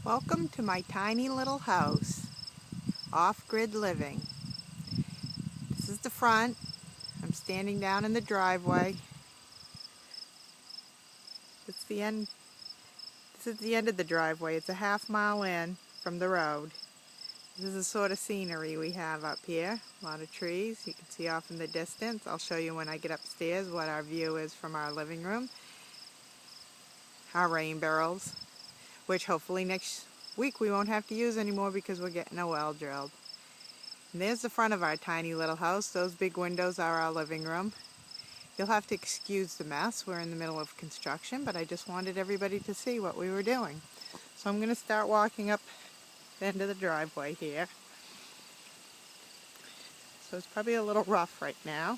Welcome to my tiny little house, off-grid living. This is the front. I'm standing down in the driveway. It's the end. This is the end of the driveway. It's a half-mile in from the road. This is the sort of scenery we have up here. A lot of trees. You can see off in the distance. I'll show you when I get upstairs what our view is from our living room. Our rain barrels, which hopefully next week we won't have to use anymore because we're getting a well drilled. And there's the front of our tiny little house. Those big windows are our living room. You'll have to excuse the mess. We're in the middle of construction, but I just wanted everybody to see what we were doing. So I'm going to start walking up the end of the driveway here. So it's probably a little rough right now.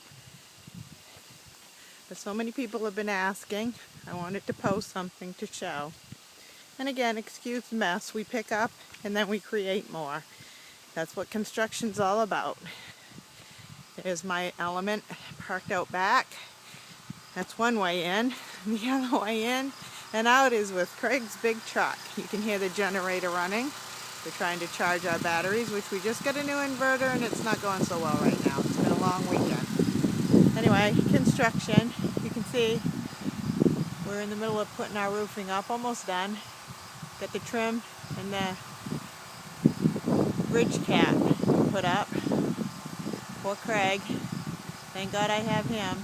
But so many people have been asking. I wanted to post something to show. And again, excuse the mess. We pick up and then we create more. That's what construction's all about. There's my element parked out back. That's one way in. The other way in and out is with Craig's big truck. You can hear the generator running. We're trying to charge our batteries, which we just got a new inverter and it's not going so well right now. It's been a long weekend. Anyway, construction. You can see we're in the middle of putting our roofing up, almost done. Got the trim and the bridge cap put up. Poor Craig. Thank God I have him.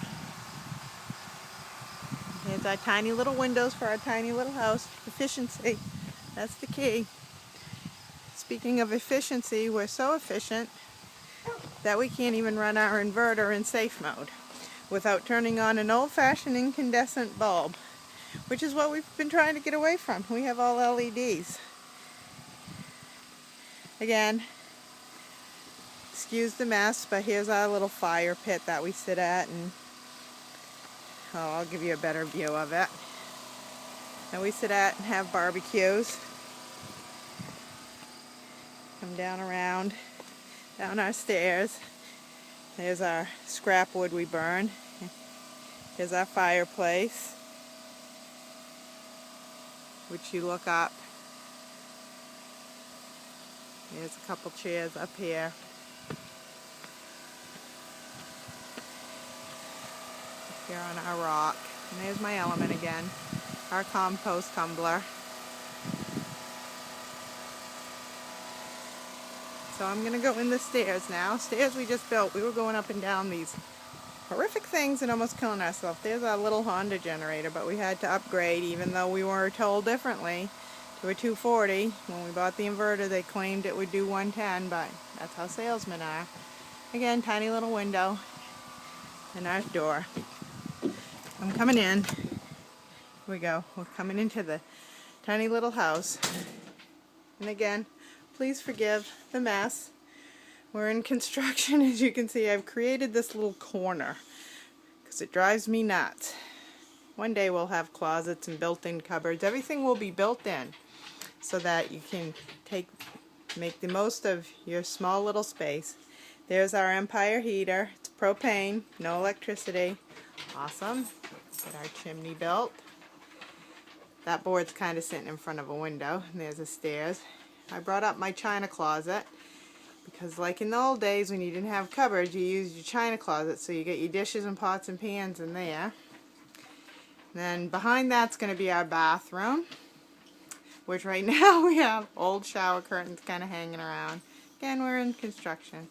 Here's our tiny little windows for our tiny little house. Efficiency. That's the key. Speaking of efficiency, we're so efficient that we can't even run our inverter in safe mode without turning on an old-fashioned incandescent bulb, which is what we've been trying to get away from. We have all LEDs. Again, excuse the mess, but here's our little fire pit that we sit at, and I'll give you a better view of it. And we sit at and have barbecues. Come down around, down our stairs. There's our scrap wood we burn. Here's our fireplace, which you look up. There's a couple chairs up here. Up here on our rock. And there's my element again. Our compost tumbler. So I'm going to go in the stairs now. Stairs we just built. We were going up and down these horrific things and almost killing ourselves. There's our little Honda generator, but we had to upgrade even though we were told differently to a 240. When we bought the inverter, they claimed it would do 110, but that's how salesmen are. Again, tiny little window and our door. I'm coming in. Here we go. We're coming into the tiny little house. And again, please forgive the mess. We're in construction. As you can see, I've created this little corner because it drives me nuts. One day we'll have closets and built-in cupboards. Everything will be built in so that you can make the most of your small little space. There's our Empire heater. It's propane, no electricity. Awesome. Get our chimney built. That board's kind of sitting in front of a window. And there's the stairs. I brought up my china closet because like in the old days when you didn't have cupboards, you used your china closet, so you get your dishes and pots and pans in there. Then behind that's going to be our bathroom, which right now we have old shower curtains kind of hanging around. Again, we're in construction.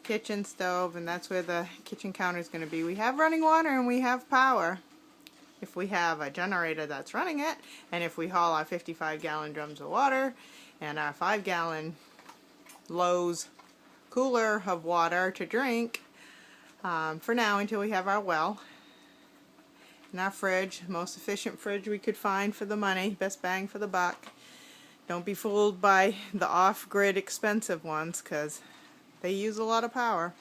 Kitchen stove, and that's where the kitchen counter is going to be. We have running water and we have power. If we have a generator that's running it, and if we haul our 55-gallon drums of water and our 5-gallon Lowe's cooler of water to drink, for now until we have our well. And our fridge, most efficient fridge we could find for the money, best bang for the buck. Don't be fooled by the off-grid expensive ones because they use a lot of power.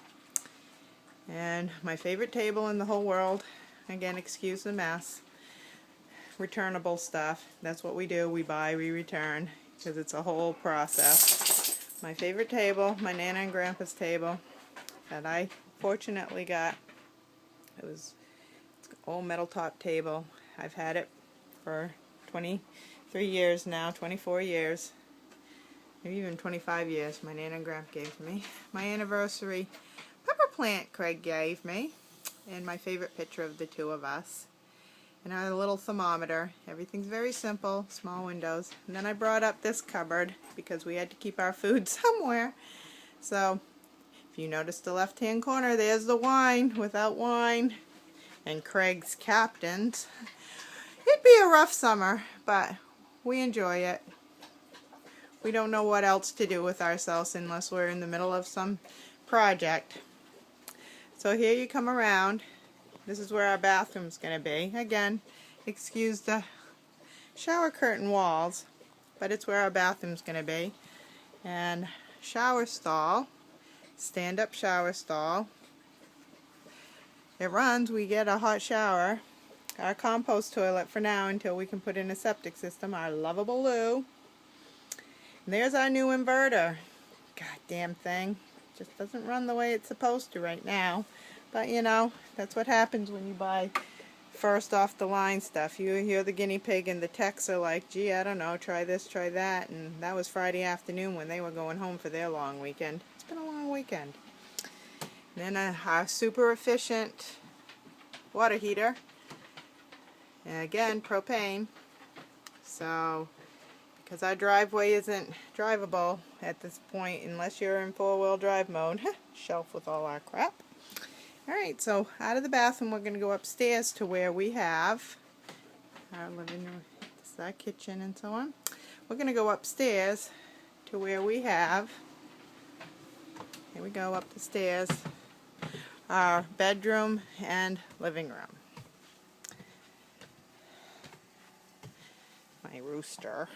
And my favorite table in the whole world. Again, excuse the mess. Returnable stuff. That's what we do. We buy, we return, because it's a whole process. My favorite table, my Nana and Grandpa's table, that I fortunately got. It's an old metal top table. I've had it for 3 years now, 24 years, maybe even 25 years my Nana and Grandpa gave me. My anniversary pepper plant Craig gave me, and my favorite picture of the two of us. And our little thermometer. Everything's very simple, small windows. And then I brought up this cupboard because we had to keep our food somewhere. So if you notice the left-hand corner, there's the wine. Without wine and Craig's captains, it'd be a rough summer, but we enjoy it. We don't know what else to do with ourselves unless we're in the middle of some project. So here you come around. This is where our bathroom's going to be. Again, excuse the shower curtain walls, but it's where our bathroom's going to be. And shower stall, stand-up shower stall. It runs, we get a hot shower. Our compost toilet for now until we can put in a septic system, our lovable loo. And there's our new inverter. Goddamn thing. Just doesn't run the way it's supposed to right now. But you know, that's what happens when you buy first off the line stuff. You're the guinea pig and the techs are like, gee, I don't know, try this, try that. And that was Friday afternoon when they were going home for their long weekend. It's been a long weekend. And then our super efficient water heater. And again, propane. So, because our driveway isn't drivable at this point unless you're in four-wheel drive mode. Shelf with all our crap. Alright, so out of the bathroom we're going to go upstairs to where we have our living room, this is our kitchen and so on. We're going to go upstairs to where we have, here we go up the stairs, our bedroom and living room. My rooster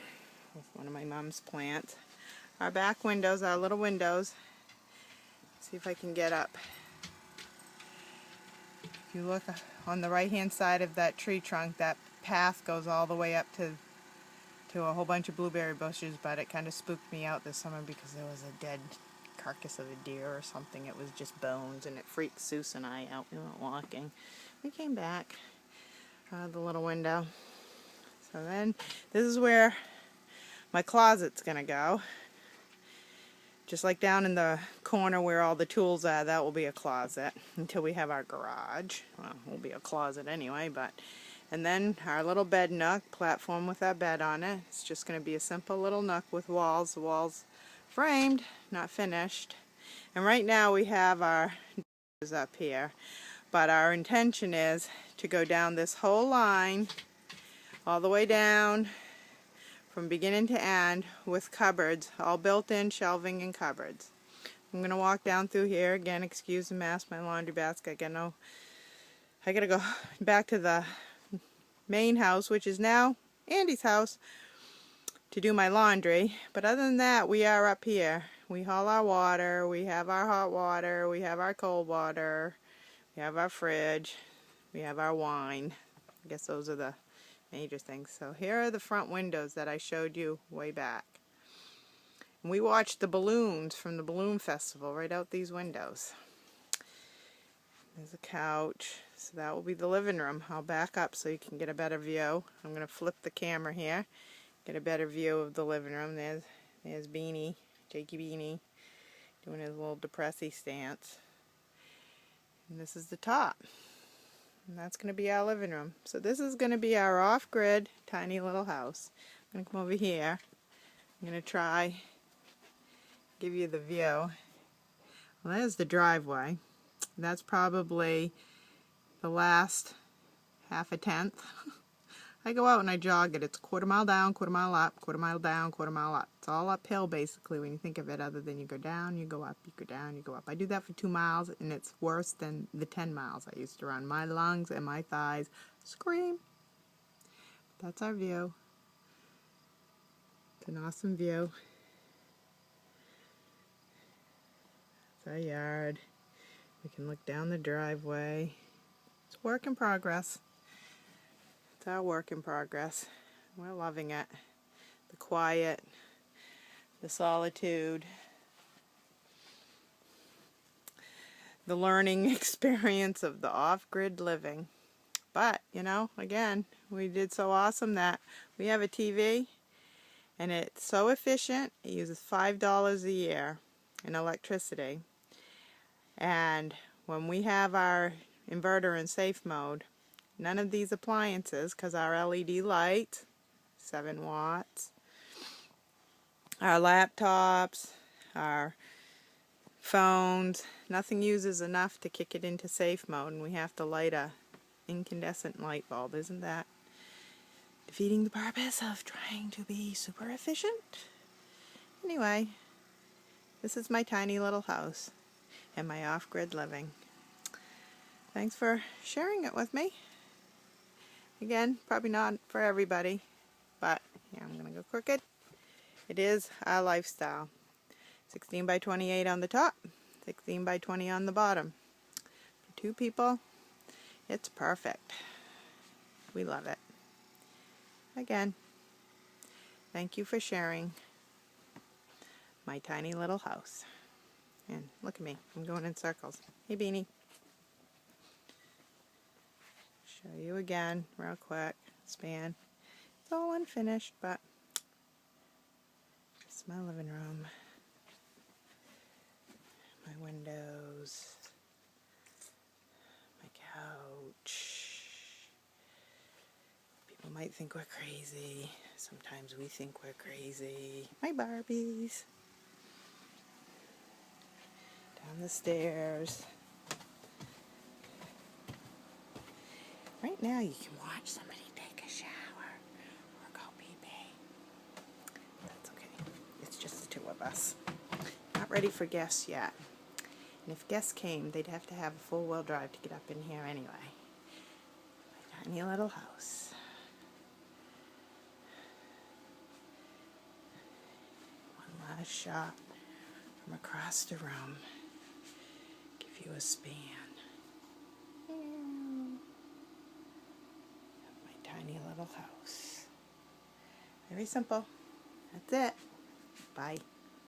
with one of my mom's plants. Our back windows, our little windows. See if I can get up. If you look on the right hand side of that tree trunk, that path goes all the way up to a whole bunch of blueberry bushes, but it kind of spooked me out this summer because there was a dead carcass of a deer or something. It was just bones and it freaked Seuss and I out. We went walking. We came back out of the little window. So then this is where my closet's gonna go. Just like down in the corner where all the tools are, that will be a closet until we have our garage. Well, it will be a closet anyway, but... And then our little bed nook, platform with our bed on it. It's just going to be a simple little nook with walls. The walls framed, not finished. And right now we have our doors up here. But our intention is to go down this whole line, all the way down, from beginning to end, with cupboards, all built-in shelving and cupboards. I'm going to walk down through here. Again, excuse the mess, my laundry basket. I gotta go back to the main house, which is now Andy's house, to do my laundry. But other than that, we are up here. We haul our water, we have our hot water, we have our cold water, we have our fridge, we have our wine. I guess those are the major things. So here are the front windows that I showed you way back. And we watched the balloons from the balloon festival right out these windows. There's a couch. So that will be the living room. I'll back up so you can get a better view. I'm going to flip the camera here. Get a better view of the living room. There's Beanie, Jakey Beanie, doing his little depressy stance. And this is the top. And that's going to be our living room. So this is going to be our off-grid tiny little house. I'm going to come over here. I'm going to try give you the view. Well, there's the driveway. That's probably the last half a tenth. I go out and I jog it. It's a quarter mile down, quarter mile up, quarter mile down, quarter mile up. It's all uphill basically when you think of it, other than you go down, you go up, you go down, you go up. I do that for 2 miles and it's worse than the 10 miles I used to run. My lungs and my thighs scream. That's our view. It's an awesome view. It's our yard. We can look down the driveway. It's a work in progress. It's our work in progress. We're loving it. The quiet, the solitude, the learning experience of the off-grid living. But, you know, again, we did so awesome that we have a TV, and it's so efficient. It uses $5 a year in electricity. And when we have our inverter in safe mode, none of these appliances, because our LED light, 7 watts, our laptops, our phones, nothing uses enough to kick it into safe mode, and we have to light a incandescent light bulb. Isn't that defeating the purpose of trying to be super efficient? Anyway, this is my tiny little house and my off-grid living. Thanks for sharing it with me. Again, probably not for everybody, but yeah, I'm going to go crooked. It is our lifestyle. 16 by 28 on the top, 16 by 20 on the bottom. For 2 people, it's perfect. We love it. Again, thank you for sharing my tiny little house. And look at me, I'm going in circles. Hey, Beanie. Show you again, real quick. Span. It's all unfinished, but it's my living room. My windows. My couch. People might think we're crazy. Sometimes we think we're crazy. My Barbies. Down the stairs. Right now you can watch somebody take a shower or go pee-pee. That's okay. It's just the 2 of us. Not ready for guests yet. And if guests came, they'd have to have a full-wheel drive to get up in here anyway. My tiny little house. One last shot from across the room. Give you a span. My tiny little house. Very simple. That's it. Bye.